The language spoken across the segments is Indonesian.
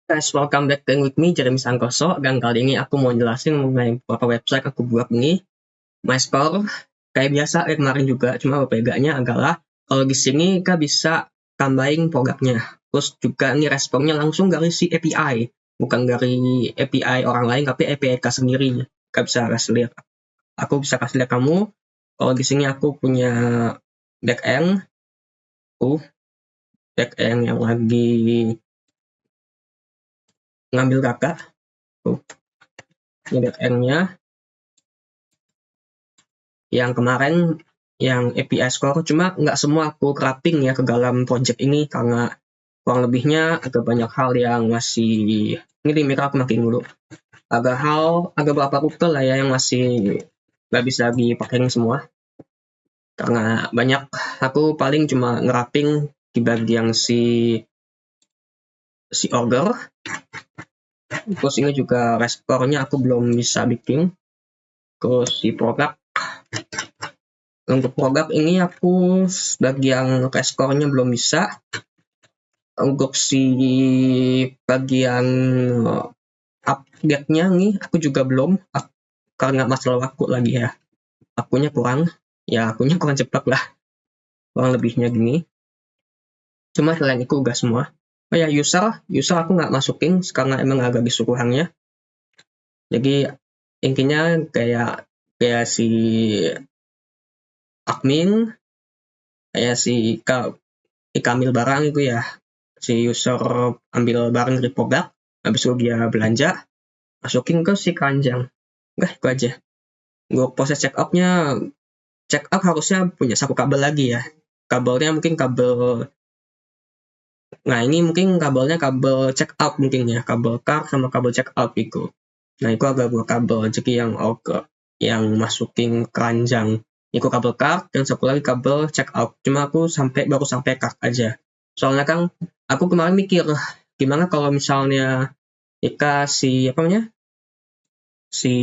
Guys, welcome back with me, Jeremy Sangkoso. Dan kali ini aku mau jelasin mengenai beberapa website aku buat ini. MyScore, kayak biasa kemarin juga, cuma bedanya adalah kalau di sini Kak bisa tambahin produknya. Terus juga ini responnya langsung dari si API, bukan dari API orang lain, tapi API Kak sendiri. Kak bisa kasih lihat. Aku bisa kasih lihat kamu. Kalau di sini aku punya backend, backend yang lagi ngambil kakak. Ini backend-nya. Yang kemarin yang API Score, cuma nggak semua aku crafting ya ke dalam project ini karena kurang lebihnya agak banyak hal yang masih ini mikro aku makin dulu agak beberapa rute lah ya yang masih nggak bisa dipakai semua karena banyak aku paling cuma ngeraping di bagian si order. Terus ini juga responnya aku belum bisa bikin. Terus si produk, untuk produk ini aku bagian reskornya belum bisa. Untuk si bagian update-nya nih aku juga belum, karena masalah waktu lagi ya. Akunya kurang cepat lah. Kurang lebihnya gini. Cuma selain itu udah semua. Oh ya, user aku nggak masukin karena emang agak disuruhannya. Jadi intinya kayak si admin, kayak si Kamil barang itu ya, si user ambil barang dari produk, habis itu dia belanja, masukin ke si keranjang. Udah itu aja. Untuk proses check out-nya, check out harusnya punya satu kabel lagi ya. Kabelnya mungkin kabel, nah ini mungkin kabelnya kabel check out mungkin ya, kabel car sama kabel check out gitu. Nah itu agak dua kabel, jadi yang masukin keranjang itu kabel card dan satu lagi kabel check out. Cuma aku baru sampai card aja. Soalnya kan aku kemarin mikir gimana kalau misalnya dikasih apa namanya si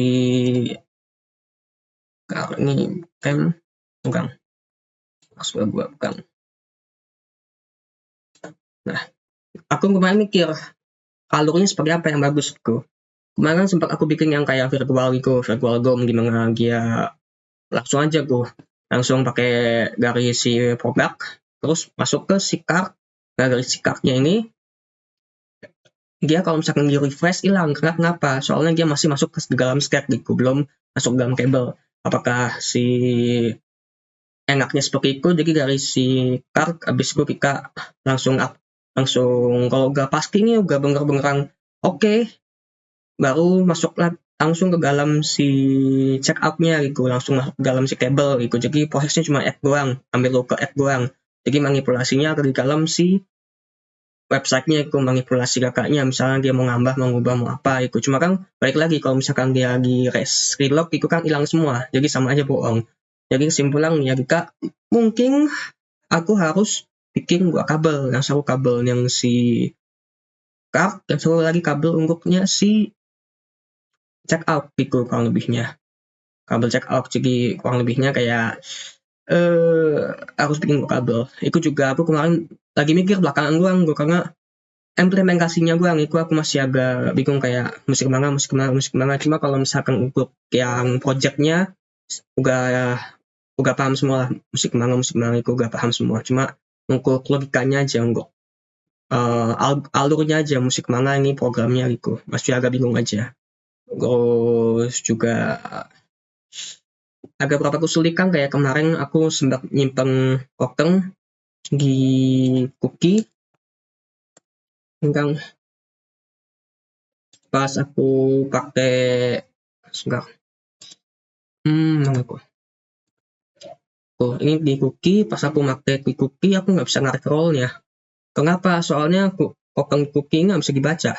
ini kan bukan maksud gua bukan. Nah aku kemarin mikir alurnya seperti apa yang bagus tuh. Kemarin sempat aku bikin yang kayak virtual dom gimana dia langsung aja gue langsung pakai dari si produk terus masuk ke si card. Nah dari si cardnya ini dia kalau misalkan di refresh hilang. Kenapa? Soalnya dia masih masuk ke dalam stack gitu, belum masuk dalam kabel. Apakah si enaknya seperti itu? Jadi dari si card habis itu kita langsung kalau udah pasti nih udah bener-beneran oke, baru masuk langsung ke dalam si check out-nya gitu, langsung masuk ke dalam si kabel gitu. Jadi prosesnya cuma add doang, ambil ke add doang. Jadi manipulasinya di dalam si website-nya itu, manipulasi kakaknya, misalnya dia mau ngambah, mau ngubah, mau apa itu. Cuma kan balik lagi kalau misalkan dia di relog itu kan hilang semua, jadi sama aja bohong. Jadi kesimpulan ya Kak, mungkin aku harus bikin dua kabel, yang satu kabel yang si card, dan satu lagi kabel untuknya si check out gitu kurang lebihnya. Kabel check out, jadi kurang lebihnya kayak harus bikin kabel. Itu juga aku kemarin lagi mikir belakangan doang gue karena implementasinya doang itu aku masih agak bingung kayak musik mana. Cuma kalau misalkan untuk yang projectnya udah paham semua lah, musik mana itu udah paham semua. Cuma untuk logikanya aja enggak, alurnya aja musik mana ini programnya gitu masih agak bingung aja. Terus juga agak beberapa kesulitan kayak kemarin aku sempat nyimpen token di cookie tentang pas aku pakai sebentar. Mana aku? Ini di cookie, pas aku pakai di cookie aku nggak bisa narik rollnya. Kenapa? Soalnya token cookie nggak bisa dibaca.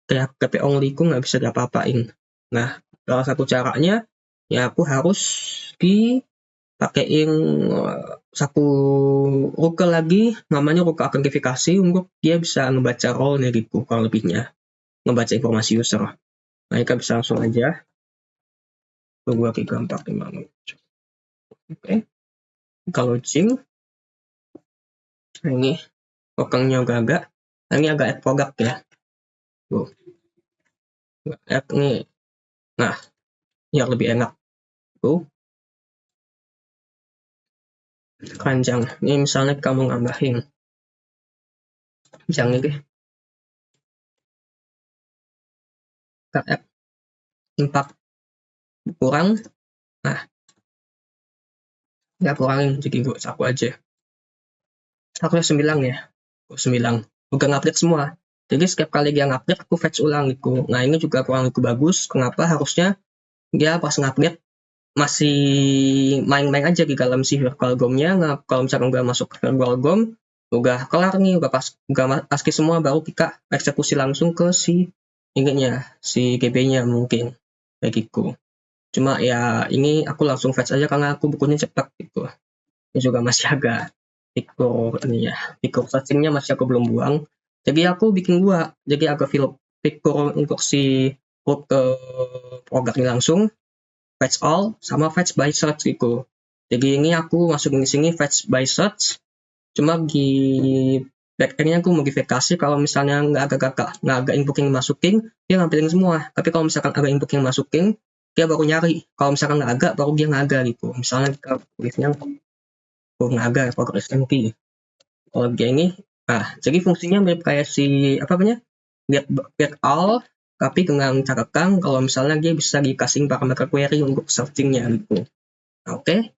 Kayak KP only ku nggak bisa diapa-apain. Nah, salah satu caranya ya aku harus dipakein satu rule lagi, namanya rule autentifikasi untuk dia bisa ngebaca role-nya gitu, kurang lebihnya. Ngebaca informasi user. Nah, kita bisa langsung aja. Gua ke gambar gimana. Oke. Kalau login. Nah, ini tokennya udah agak. Nah, ini agak add product ya. tuh ya, nih. Nah, biar lebih enak tuh keranjang ini, misalnya kamu nambahin jangan deh, KF 4 kurang, nah ya kurangin jadi gue aku aja, aku 9 ya, 9 udah ngupdate semua. Jadi setiap kali dia ngupdate aku fetch ulang gitu. Nah ini juga kurang itu bagus, kenapa harusnya dia pas ngupdate masih main-main aja di dalam si virtual GOM-nya. Nah, kalau misalkan udah masuk ke virtual GOM, udah kelar nih, udah pasti semua, baru kita eksekusi langsung ke si ininya, si GB-nya mungkin kayak gitu. Cuma ya ini aku langsung fetch aja karena aku bukunya cepat gitu. Ini juga masih agak fitur ini ya, fitur searching-nya masih aku belum buang. Jadi aku bikin dua, jadi agak fitur untuk si root ke programnya langsung, fetch all sama fetch by search gitu. Jadi ini aku masukin di sini fetch by search. Cuma di backendnya aku modifikasi, kalau misalnya nggak ada input yang masukin, dia ngambilin semua. Tapi kalau misalkan ada input yang masukin, dia baru nyari. Kalau misalkan nggak ada, baru dia nggak ada gitu. Misalnya kita tulisnya baru nggak ada progress empty. Kalau dia ini, nah jadi fungsinya mirip kayak si apa namanya, get all, tapi dengan catatan kalau misalnya dia bisa dikasih parameter query untuk searchingnya gitu. Oke,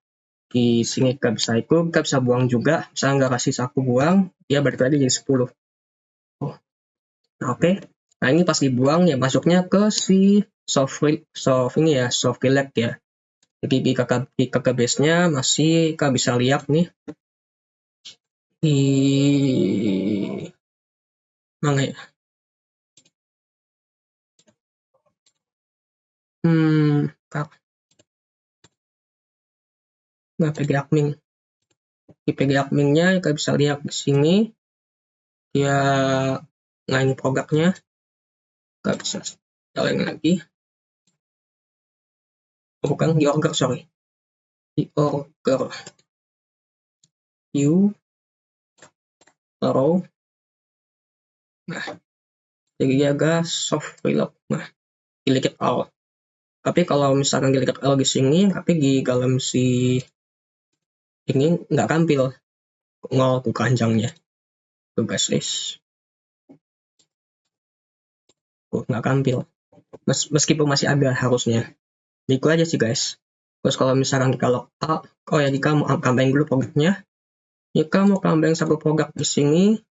di sini kita bisa ikut, kita bisa buang juga. Misalnya nggak kasih aku buang, dia balik lagi jadi 10. Oh, oke. Nah ini pas dibuang ya masuknya ke si soft ini ya, soft select ya. Jadi di kakak base-nya masih kita bisa lihat nih di mana ya? Kak, nggak PG admin. Di PG adminnya kita bisa lihat di sini dia ngelain produknya, nggak bisa nyalain lagi. Oh, bukan di order, sorry, di order view row. Nah jadi dia agak soft reload. Nah dilihat all, tapi kalau misalkan dilihat all di sini tapi di dalam si ini nggak tampil nol tuh keranjangnya tuh guys, tuh nggak tampil meskipun masih ada harusnya. Itu aja sih guys. Terus kalau misalkan kita log out, oh ya jika mau tambahin dulu produknya, jika mau tambahin satu produk di sini,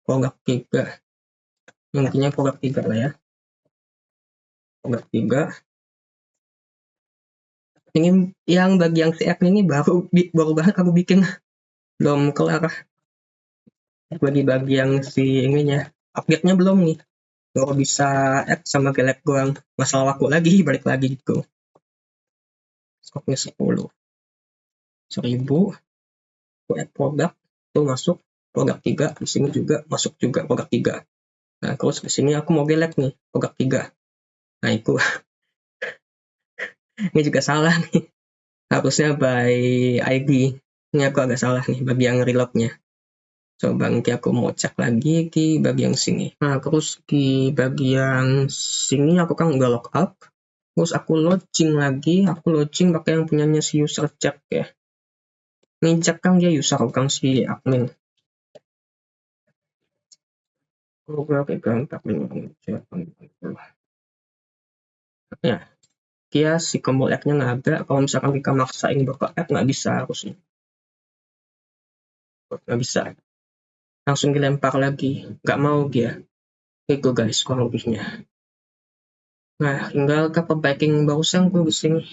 produk 3, intinya produk 3 lah ya, produk 3. Ini yang bagi yang CF ini baru banget aku bikin, belum kelar. Bagi yang si ininya, update-nya belum nih, baru bisa add sama gelek doang. Masalah waktu lagi, balik lagi gitu. Stoknya 10.000, add produk, itu masuk produk 3, di sini juga masuk juga produk 3. Nah terus di sini aku mau gelek nih produk 3. Nah itu ini juga salah nih, harusnya by ID. Ini aku agak salah nih bagian reloadnya. Coba nanti aku mau cek lagi di bagian sini. Nah terus di bagian sini aku kan udah lockout. Terus aku launching lagi, aku launching pakai yang punyanya si user check ya. Ini cek kan dia user bukan si admin. Ya, dia si combo X-nya nggak ada. Kalau misalkan kita maksain bakal X nggak bisa harusnya. Nggak bisa. Langsung dilempar lagi. Nggak mau dia. Itu guys kurang lebihnya. Nah, tinggal ke perbaikin barusan gue di sini.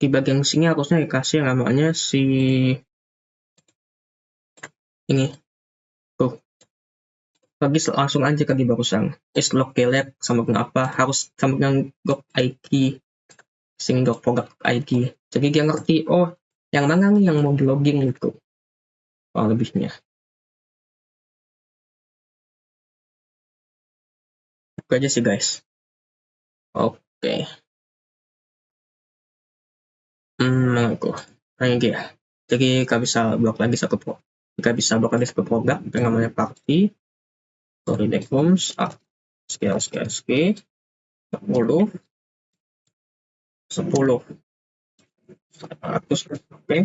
Di bagian sini harusnya dikasih namanya si ini. Tuh. Bagi langsung aja ke di barusan. Is log delete sama apa harus sama dengan log ID. Sini log product ID. Jadi dia ngerti, oh yang mana nih yang mau di login gitu. Kurang lebihnya. Itu aja sih guys. Oke. Aku. Nah, ya. Jadi kak bisa blok lagi satu pro. Kita bisa bekerja ke produk yang namanya party, sorry backrooms, scale 10, 100, 100, oke.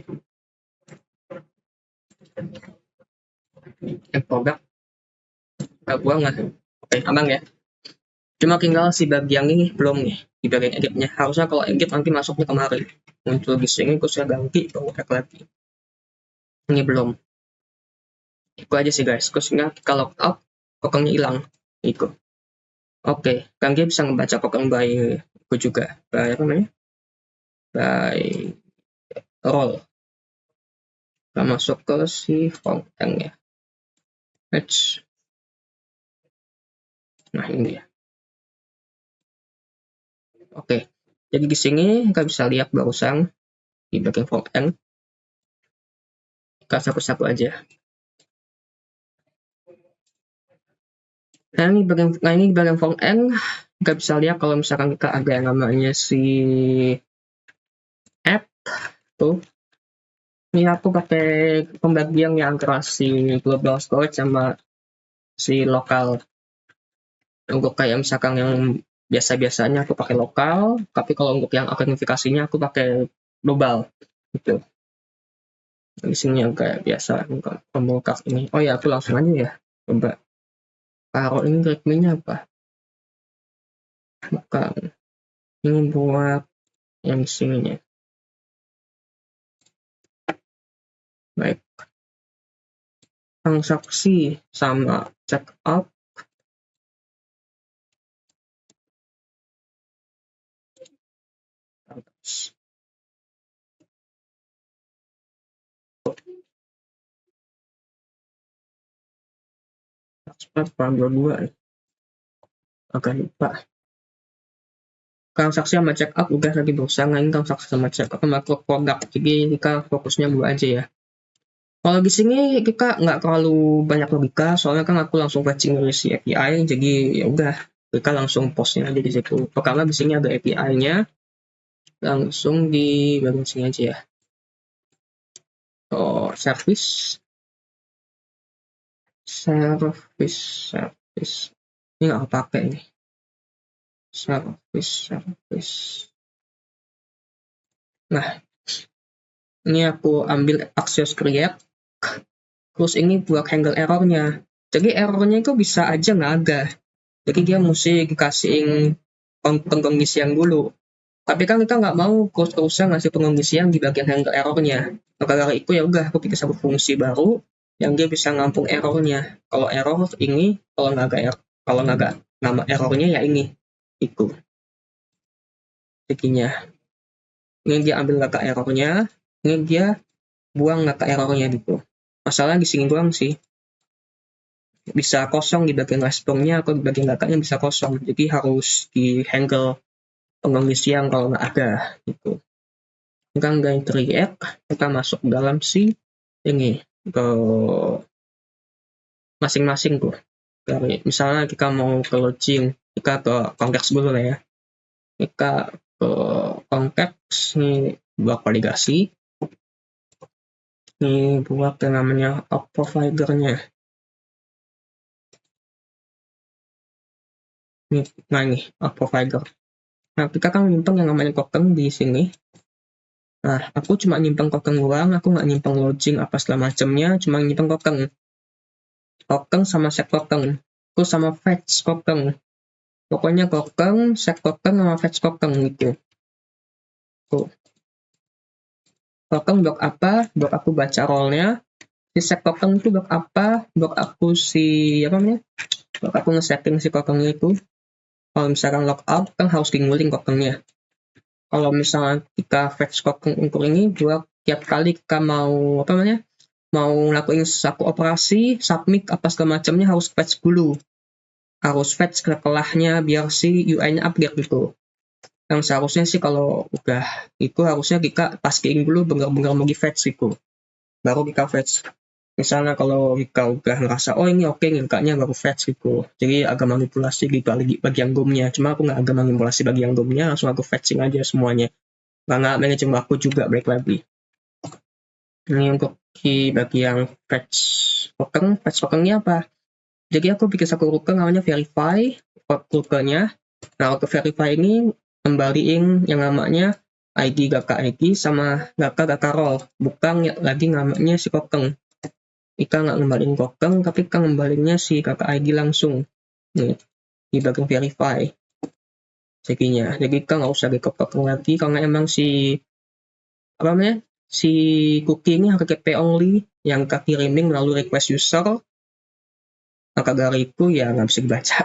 Produk kita buang lah, oke aman ya. Cuma tinggal si bagian ini belum nih, di bagian editnya. Harusnya kalau edit nanti masuknya kemari, muncul di sini, terus saya ganti baru add lagi. Ini belum. Itu aja sih guys. Terus kalau logout, tokennya hilang. Itu. Oke, kan dia bisa ngebaca token by itu juga. By apa namanya? By role. Kita masuk ke si front end ya. Nah ini ya. Oke, jadi di sini kita bisa lihat barusan di bagian front end. Kita satu-satu aja. Nah ini bagian front end, kita bisa lihat kalau misalkan kita ada yang namanya si app tuh. Ini aku pakai pembagian yang antara si global storage sama si lokal. Untuk kayak misalkan yang biasa-biasanya aku pakai lokal, tapi kalau untuk yang autentifikasinya aku pakai global gitu. Di sini yang kayak biasa pembongkar ini. Oh ya, aku langsung aja ya. Coba taruh ini readme-nya apa? Bukan. Ini buat yang sininya. Baik. Transaksi sama check out. Pelan 22 agak lupa. Transaksi sama check out udah lagi berusaha, ini transaksi sama check out sama produk, jadi kita fokusnya dua aja ya. Kalau di sini kita nggak terlalu banyak logika, soalnya kan aku langsung fetching dari si API, jadi ya udah kita langsung postnya aja di situ. Karena di sini ada API-nya, langsung di bagian sini aja ya. Oh, service. Ini nggak pakai ini. Service. Nah, ini aku ambil access create. Terus ini buat handle errornya. Jadi errornya itu bisa aja nggak ada. Jadi dia mesti dikasihin pengisian dulu. Tapi kan kita nggak mau terus-terusan ngasih pengisian di bagian handle errornya. Maka dari itu ya udah aku bikin satu fungsi baru yang dia bisa ngampung errornya. Kalau error ini, kalau nggak ada nama errornya ya ini. Itu. Jadinya. Ini dia ambil data errornya, ini dia buang data errornya gitu. Masalah di sini doang sih. Bisa kosong di bagian responnya atau di bagian datanya bisa kosong. Jadi harus di handle pengisian kalau nggak ada gitu. Kan dari create kita masuk dalam si ini ke masing-masing tuh. Dari misalnya kita mau ke login, kita ke konteks dulu lah ya. Kita ke konteks ini buat validasi. Ini buat yang namanya app provider-nya. Nah ini app provider. Nah kita kan nyimpen yang namanya token di sini. Nah aku cuma nyimpen token doang, aku nggak nyimpen login apa segala macamnya, cuma nyimpen token sama set token, terus sama fetch token. Pokoknya token, set token sama fetch token gitu. Tuh. Token blok apa? Blok aku baca role-nya. Si set token itu blok apa? Blok aku apa namanya? Blok aku nge-setting si tokennya itu. Kalau misalkan logout kan harus nguling tokennya. Kalau misalnya kita fetch token untuk ini buat tiap kali kita mau apa namanya? Mau ngelakuin satu operasi, submit apa segala macamnya harus fetch dulu. Harus fetch ke kelahnya biar si UI-nya update gitu. Yang seharusnya sih kalau udah itu harusnya kita pastiin dulu benar-benar mau di-fetch itu. Baru kita fetch. Misalnya kalau kita udah ngerasa, oh ini oke, ngekaknya baru fetch gitu. Jadi agak manipulasi di bagian DOM-nya. Cuma aku nggak agak manipulasi bagian DOM-nya, langsung aku fetching aja semuanya. Karena manajemen aku juga baik lagi. Ini untuk di bagian fetch tokennya apa? Jadi aku bikin satu token namanya verify tokennya. Nah, untuk verify ini kembaliin yang namanya ID Gaka ID sama Gaka roll, bukan lagi namanya si token. Ika nggak ngembaliin token, tapi Ika ngembalinya si Gaka ID langsung. Nih, di bagian verify. Jadinya, jadi Ika nggak usah di token lagi, karena emang si apa namanya si cookie ini HTTP only yang Ika kirimin melalui request user. Maka dari itu ya nggak bisa dibaca.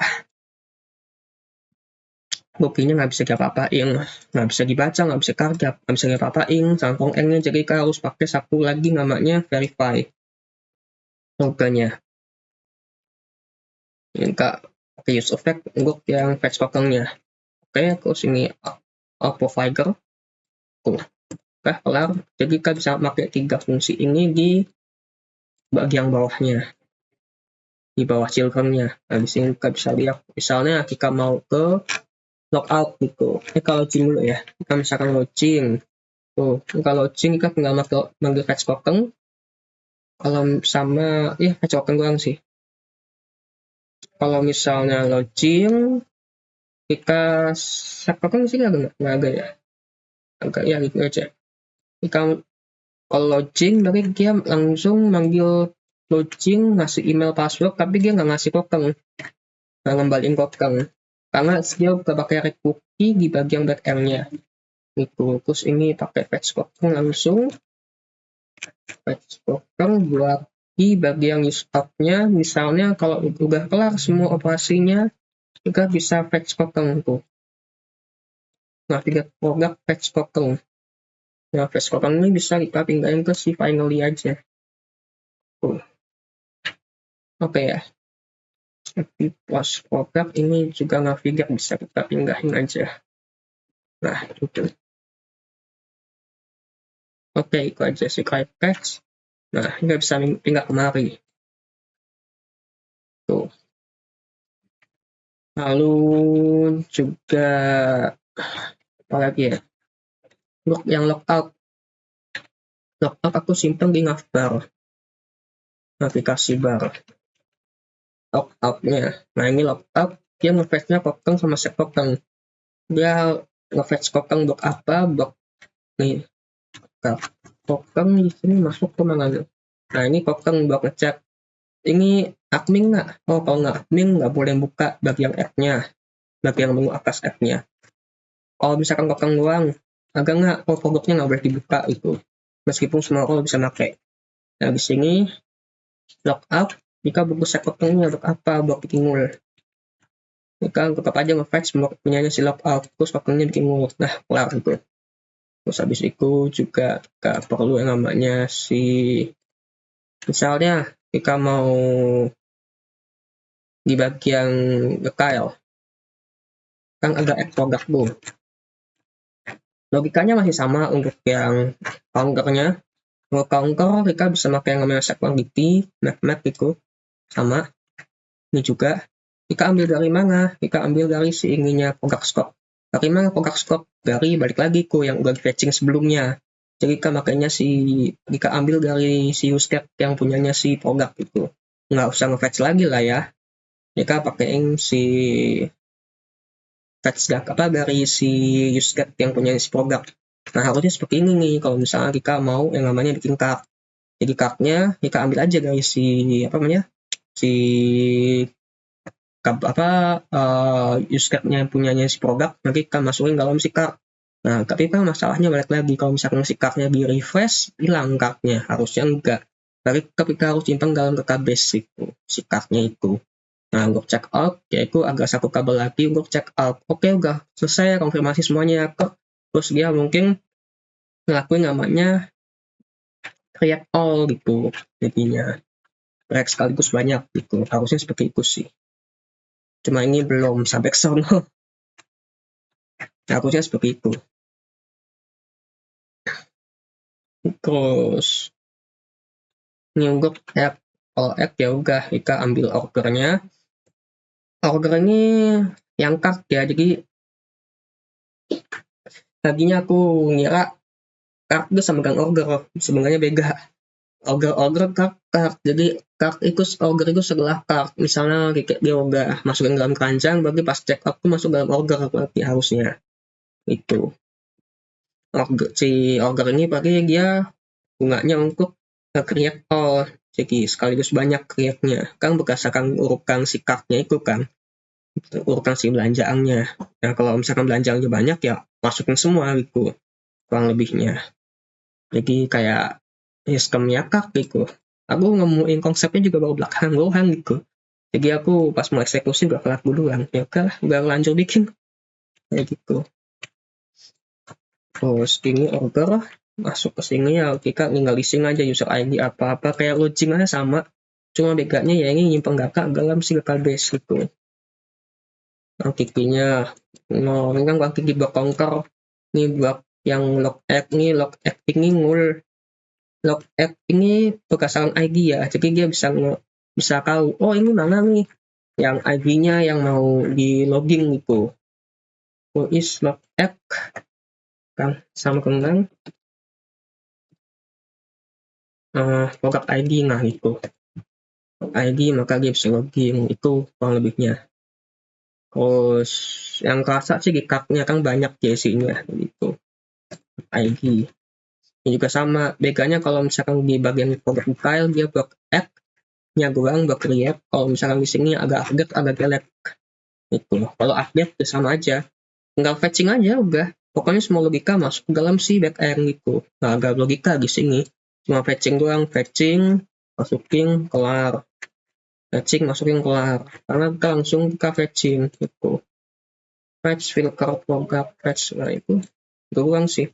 Cookie-nya nggak bisa diapa-apain, nggak bisa dibaca, nggak bisa kargap, nggak bisa diapa-apain, sangkong N-nya, jadi Ika harus pakai satu lagi namanya verify tokennya. Ini Kak pakai use effect untuk yang fetch tokennya. Oke, terus ini provider. Oke, kelar. Jadi Kak bisa pakai 3 fungsi ini di bagian bawahnya, di bawah children-nya. Nah, di sini Kak bisa lihat, misalnya kita mau ke logout gitu. Kalau login dulu ya. Kita misalkan login. Tuh, kalau login kita tinggal manggil fetch token. Kalau sama, ya fetch token doang sih. Kalau misalnya login, kita set token sih nggak agak ya. Agak ya gitu aja. Jika kalau login, berarti dia langsung manggil login, ngasih email password, tapi dia nggak ngasih token. Nggak ngembaliin token. Karena dia udah pakai read cookie di bagian backend-nya. Gitu. Terus ini pakai fetch token langsung. Fetch token buat di bagian use up-nya. Misalnya kalau udah kelar semua operasinya, kita bisa fetch token tuh. Nah, 3 produk fetch token. Nah, fetch token ini bisa kita pindahin ke si finally aja. Oke ya. Tapi plus produk ini juga navigate bisa kita pindahin aja. Nah, itu. Oke, itu aja si type patch. Nah, nggak bisa pindah kemari. Tuh. Lalu juga apa lagi ya? Yang logout. Logout aku simpan di navbar. Navigasi bar. Logout-nya. Nah, ini logout. Dia nge-fetch-nya token sama set token. Dia nge-fetch token blok apa? Blok nih. Token di sini masuk ke mana? Nah, ini token blok ngecek. Ini admin nggak? Oh, kalau nggak admin nggak boleh buka bagian app-nya. Bagian menu atas app-nya. Kalau misalkan token doang, agak nggak, oh, produknya nggak boleh dibuka itu. Meskipun semua orang bisa pakai. Nah, di sini logout. Jika buku set tokennya blok apa? Blok bikin null. Jika tetap aja nge-fetch blok punyanya si logout. Terus tokennya bikin null. Nah, kelar itu. Terus habis itu juga nggak perlu yang namanya si misalnya jika mau di bagian detail kan ada add product tuh. Logikanya masih sama untuk yang counternya. Kalau counter kita bisa pakai yang namanya set quantity, map itu sama. Ini juga kita ambil dari mana? Kita ambil dari si ininya product scope. Dari mana product scope? Dari balik lagi ke yang udah di fetching sebelumnya. Jadi kita makanya kita ambil dari si use case yang punyanya si product itu. Nggak usah nge-fetch lagi lah ya. Kita pakaiin si fetch apa dari si use case yang punya si product. Nah, harusnya seperti ini nih kalau misalnya kita mau yang namanya bikin card. Jadi cardnya kita ambil aja dari si apa namanya? Si use case-nya punyanya si product, nanti kita masukin dalam si card. Nah, tapi kan masalahnya balik lagi kalau misalkan si card-nya di refresh, hilang card-nya. Harusnya enggak. Tapi kita harus simpan dalam database itu, si card-nya itu. Nah, untuk check out, yaitu agak satu kabel lagi untuk check out. Oke, udah selesai konfirmasi semuanya. Terus dia mungkin ngelakuin namanya create all gitu. Jadinya create sekaligus banyak gitu. Harusnya seperti itu sih. Cuma ini belum sampai ke sana. Harusnya seperti itu. Terus ini untuk app. Kalau app ya udah kita ambil ordernya. Order ini yang card ya, jadi tadinya aku ngira card itu sama dengan order, sebenarnya beda. Ogre kart. Jadi ogre itu setelah kart. Misalnya kayak dia udah masukin dalam keranjang, berarti pas check out tuh masuk dalam ogre berarti harusnya. Itu. Si ogre ini berarti dia gunanya untuk create all. Jadi sekaligus banyak create-nya. Kan berdasarkan urutan si kartnya itu kan. Urutan si belanjaannya. Nah kalau misalkan belanjaannya banyak ya masukin semua gitu. Kurang lebihnya. Jadi kayak skemnya kak gitu. Aku nemuin konsepnya juga baru belakangan doang gitu. Jadi aku pas mau eksekusi gak kelar duluan. Ya oke lah, udah lanjut bikin kayak gitu. Terus ini order masuk ke sini ya kita tinggal ising aja user ID apa-apa kayak login aja sama. Cuma bedanya ya ini nyimpen data dalam si database gitu. Nah, kikinya ini kan kalau kiki block counter ini buat yang log act ini nul. Log app ini berdasarkan ID ya, jadi dia bisa tahu, oh ini mana nih yang ID-nya yang mau di login gitu. Who is log app kan sama dengan product ID nah itu ID maka dia bisa login itu kurang lebihnya. Terus yang kerasa sih di card-nya kan banyak JC-nya gitu ID. Ini juga sama, bedanya kalau misalkan di bagian product file dia block app nya kurang block create, kalau misalkan di sini agak update agak jelek. Itu kalau update ya sama aja, tinggal fetching aja udah, pokoknya semua logika masuk ke dalam si backend gitu. Nah agak logika di sini cuma fetching doang, fetching masukin kelar, fetching masukin kelar, karena kita langsung buka fetching gitu. Fetch filter program fetch, nah itu doang sih.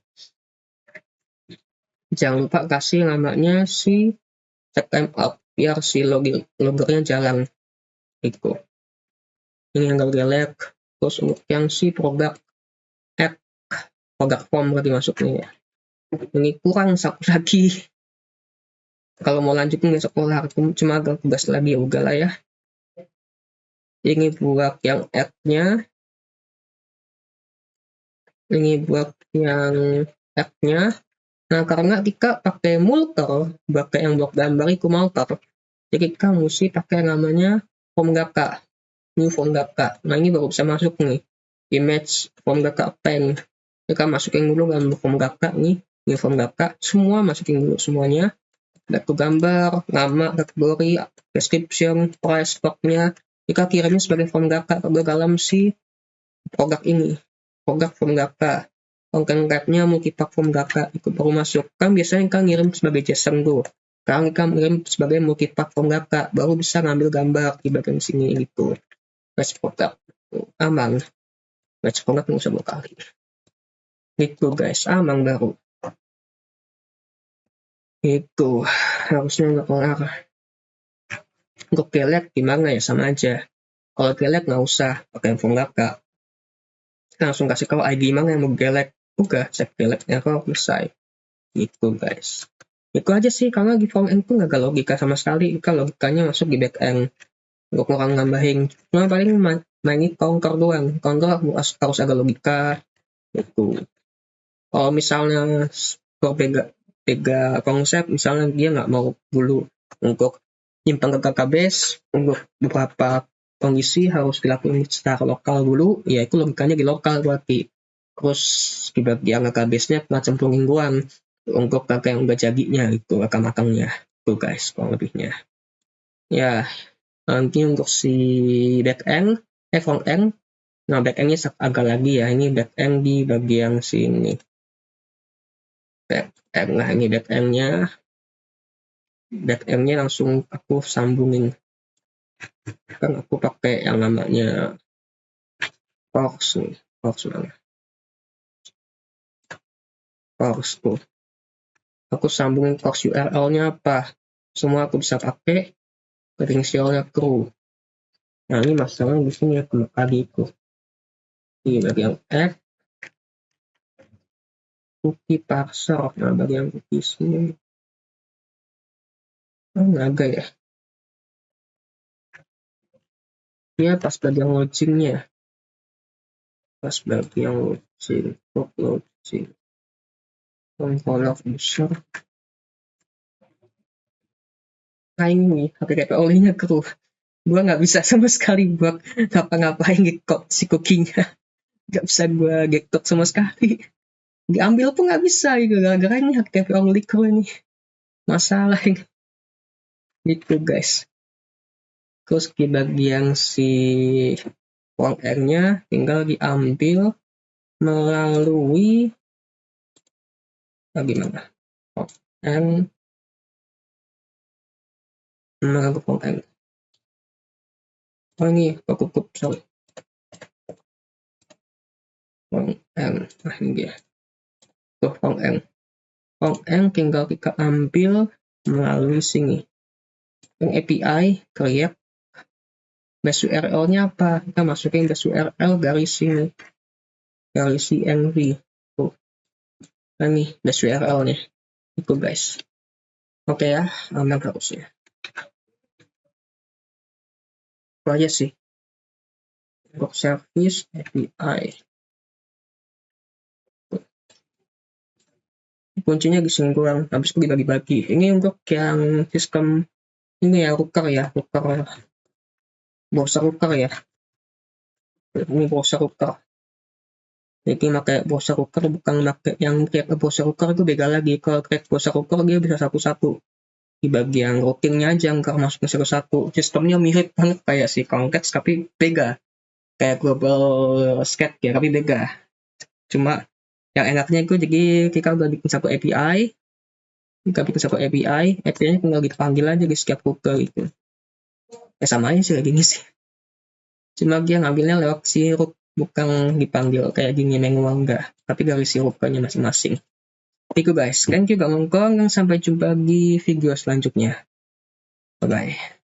Jangan lupa kasih namanya si check time out biar si logernya jalan itu. Ini yang gak jelek. Terus untuk yang si product app product form berarti masuknya ya. Ini kurang satu lagi. Kalau mau lanjutin besok sekolah cuma agak tugas lagi ya udah lah ya. Ini buat yang app-nya. Ini buat yang app-nya. Nah karena kita pakai multer, pakai yang blok gambar itu multer. Jadi kita mesti pakai namanya form gaka. New form gaka. Nah ini baru bisa masuk nih. Image form gaka pen. Kita masukin dulu dalam form gaka nih. New form gaka. Semua masukin dulu semuanya. Data gambar, nama, kategori, description, price, stoknya, kita kirimnya sebagai form gaka ke dalam si produk ini, produk form gaka. Konten type-nya multipack form gaka itu baru masuk. Kan biasanya kan ngirim sebagai JSON tuh. Sekarang kita ngirim sebagai multipack form gaka, baru bisa ngambil gambar di bagian sini gitu. Batch product aman. Batch product nggak usah 2 kali. Gitu guys, aman baru. Itu harusnya nggak kelar. Untuk delete gimana ya, sama aja. Kalau delete nggak usah pakai form gaka. Kita langsung kasih tahu ID mana yang mau delete. Udah, cek delete-nya kok selesai. Gitu guys. Itu aja sih, karena di form end tuh nggak ada logika sama sekali. Kalau logikanya masuk di back end. Untuk orang nambahin. Cuma paling mainin counter doang. Counter harus ada logika. Gitu. Kalau misalnya beda konsep, misalnya dia nggak mau dulu untuk nyimpan ke database, untuk beberapa kondisi harus dilakukan secara lokal dulu, ya itu logikanya di lokal berarti. Terus di bagian database-nya macam pemingguan untuk data yang udah jadinya, itu akang-akangnya. Itu guys, kurang lebihnya. Ya, nanti untuk si backend, front end, nah backend-nya agak lagi ya, ini backend di bagian sini. Backend, nah ini backend-nya langsung aku sambungin. Kan aku pakai yang namanya Fox nih, Fox mana? Fox tuh. Aku sambungin Fox URL-nya apa? Semua aku bisa pakai. Credential-nya crew. Nah ini masalah di sini aku tadi itu. Di bagian F, cookie parser. Nah bagian cookies ini. Agak ya. Dia pas bagian login-nya. Pas bagian login. Login. Controller user. ini HTTP only-nya keruh. Gue nggak bisa sama sekali buat ngapa-ngapain ngekok si cookingnya. Nggak bisa gue gektok sama sekali. Diambil pun nggak bisa gitu, gara-gara ini HTTP only crew ini. Masalah ini. Gitu guys. Terus di bagian si uang R-nya tinggal diambil melalui bagaimana? N melalui uang N. Oh ini cukup sorry. Uang N. Nah ini dia. Tuh uang N. Uang N tinggal kita ambil melalui sini. Yang API create base URL-nya apa? Kita masukin base URL garis sini. Garis CMV. Tuh. Nah nih base URL-nya. Itu guys. Oke ya, aman harusnya. Itu aja sih. Untuk service API. Kuncinya di sini kurang, habis itu dibagi-bagi. Ini untuk yang sistem ini ya, router ya, browser router ya. Ini browser router. Jadi pakai browser router, bukan pakai yang create browser router itu beda lagi. Kalau create browser router dia bisa satu-satu. Di bagian routingnya aja nggak masukin satu-satu. Sistemnya mirip banget kayak si Context tapi beda. Kayak global scat ya, tapi beda. Cuma yang enaknya itu jadi kita udah bikin satu API. Kita bikin satu API, API-nya tinggal dipanggil aja di setiap router itu. Sama aja sih kayak gini sih. Cuma dia ngambilnya lewat si root, bukan dipanggil kayak gini manual enggak. Tapi dari si routernya masing-masing. Itu guys, thank you Kak Mongkong, sampai jumpa di video selanjutnya. Bye-bye.